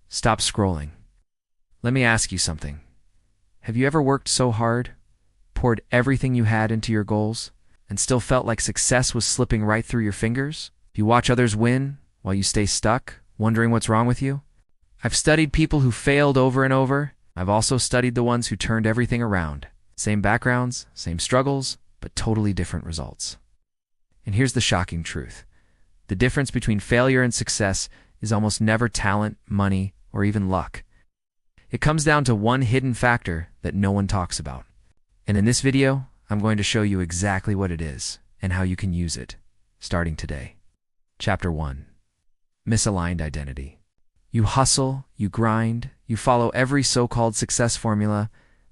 Stop scrolling. Let me ask you something. Have you ever worked so hard, poured everything you had into your goals, and still felt like success was slipping right through your fingers? Do you watch others win while you stay stuck, wondering what's wrong with you? I've studied people who failed over and over. I've also studied the ones who turned everything around. Same backgrounds, same struggles, but totally different results. And here's the shocking truth. The difference between failure and success is almost never talent, money, or even luck. It comes down to one hidden factor that no one talks about. And in this video, I'm going to show you exactly what it is and how you can use it, starting today. Chapter 1. Misaligned Identity. You hustle, you grind, you follow every so-called success formula,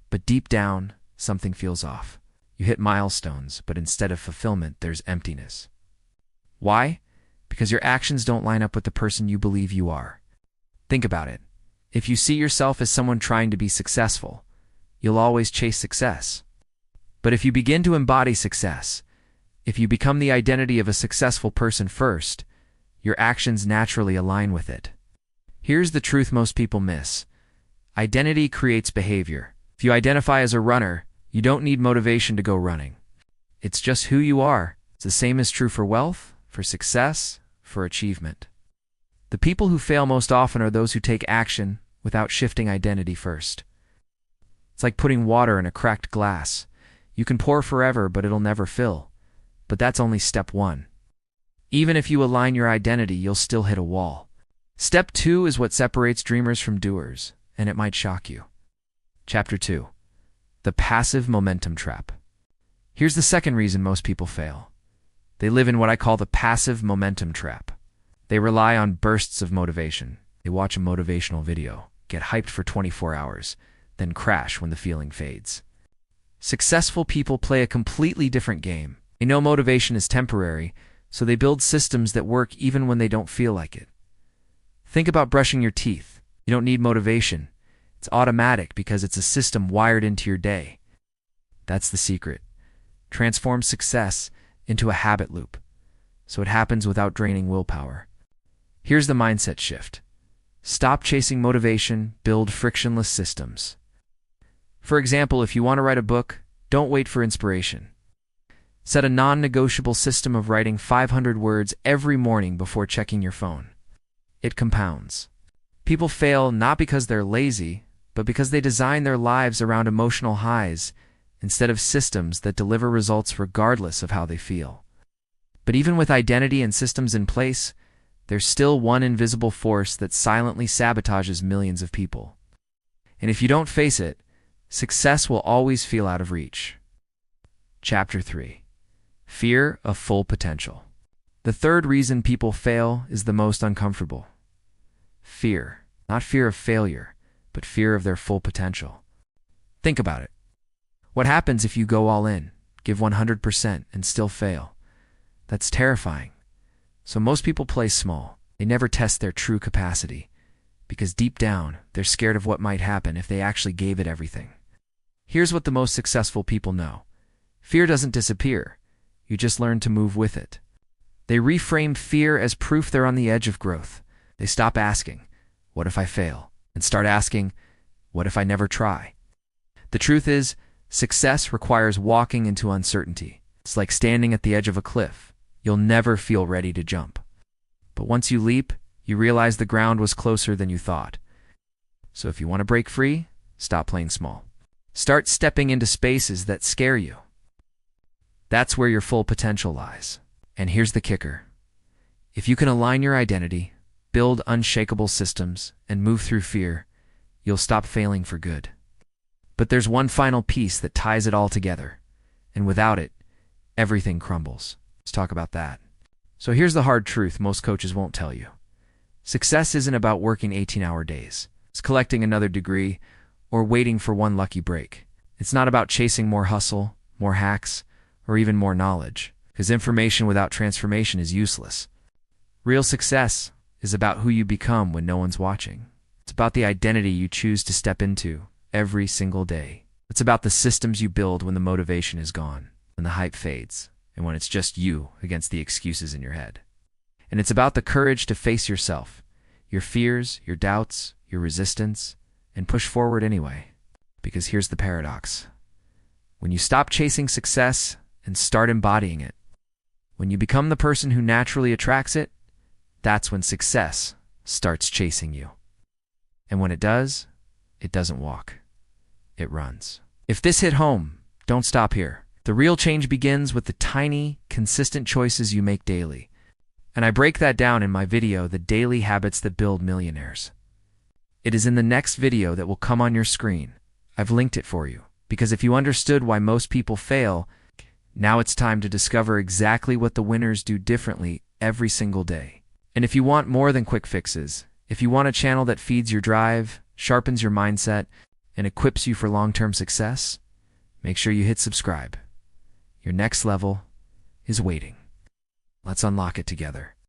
but deep down, something feels off. You hit milestones, but instead of fulfillment, there's emptiness. Why? Because your actions don't line up with the person you believe you are. Think about it. If you see yourself as someone trying to be successful, you'll always chase success. But if you begin to embody success, if you become the identity of a successful person first, your actions naturally align with it. Here's the truth most people miss. Identity creates behavior. If you identify as a runner, you don't need motivation to go running. It's just who you are. The same is true for wealth, for success, for achievement. The people who fail most often are those who take action without shifting identity first. It's like putting water in a cracked glass. You can pour forever, but it'll never fill. But that's only step 1. Even if you align your identity, you'll still hit a wall. Step 2 is what separates dreamers from doers, and it might shock you. Chapter 2. The Passive Momentum Trap. Here's the second reason most people fail. They live in what I call the passive momentum trap. They rely on bursts of motivation. They watch a motivational video, get hyped for 24 hours, then crash when the feeling fades. Successful people play a completely different game. They know motivation is temporary, so they build systems that work even when they don't feel like it. Think about brushing your teeth. You don't need motivation. It's automatic because it's a system wired into your day. That's the secret. Transform success into a habit loop, so it happens without draining willpower. Here's the mindset shift. Stop chasing motivation, build frictionless systems. For example, if you want to write a book, don't wait for inspiration. Set a non-negotiable system of writing 500 words every morning before checking your phone. It compounds. People fail not because they're lazy, but because they design their lives around emotional highs instead of systems that deliver results regardless of how they feel. But even with identity and systems in place, there's still one invisible force that silently sabotages millions of people. And if you don't face it, success will always feel out of reach. Chapter 3. Fear of full potential. The third reason people fail is the most uncomfortable. Fear. Not fear of failure, but fear of their full potential. Think about it. What happens if you go all in, give 100%, and still fail? That's terrifying. So most people play small. They never test their true capacity, because deep down, they're scared of what might happen if they actually gave it everything. Here's what the most successful people know. Fear doesn't disappear. You just learn to move with it. They reframe fear as proof they're on the edge of growth. They stop asking, "What if I fail?" and start asking, "What if I never try?" The truth is, success requires walking into uncertainty. It's like standing at the edge of a cliff. You'll never feel ready to jump. But once you leap, you realize the ground was closer than you thought. So if you want to break free, stop playing small. Start stepping into spaces that scare you. That's where your full potential lies. And here's the kicker. If you can align your identity, build unshakable systems, and move through fear, you'll stop failing for good. But there's one final piece that ties it all together, and without it, everything crumbles. Let's talk about that. So here's the hard truth most coaches won't tell you. Success isn't about working 18-hour days. It's collecting another degree or waiting for one lucky break. It's not about chasing more hustle, more hacks, or even more knowledge, because information without transformation is useless. Real success is about who you become when no one's watching. It's about the identity you choose to step into every single day. It's about the systems you build when the motivation is gone, when the hype fades, and when it's just you against the excuses in your head. And it's about the courage to face yourself, your fears, your doubts, your resistance, and push forward anyway. Because here's the paradox. When you stop chasing success and start embodying it, when you become the person who naturally attracts it, that's when success starts chasing you. And when it does, it doesn't walk. It runs. If this hit home, don't stop here. The real change begins with the tiny, consistent choices you make daily. And I break that down in my video, The Daily Habits That Build Millionaires. It is in the next video that will come on your screen. I've linked it for you, because if you understood why most people fail, now it's time to discover exactly what the winners do differently every single day. And if you want more than quick fixes, if you want a channel that feeds your drive, sharpens your mindset, and equips you for long-term success, make sure you hit subscribe. Your next level is waiting. Let's unlock it together.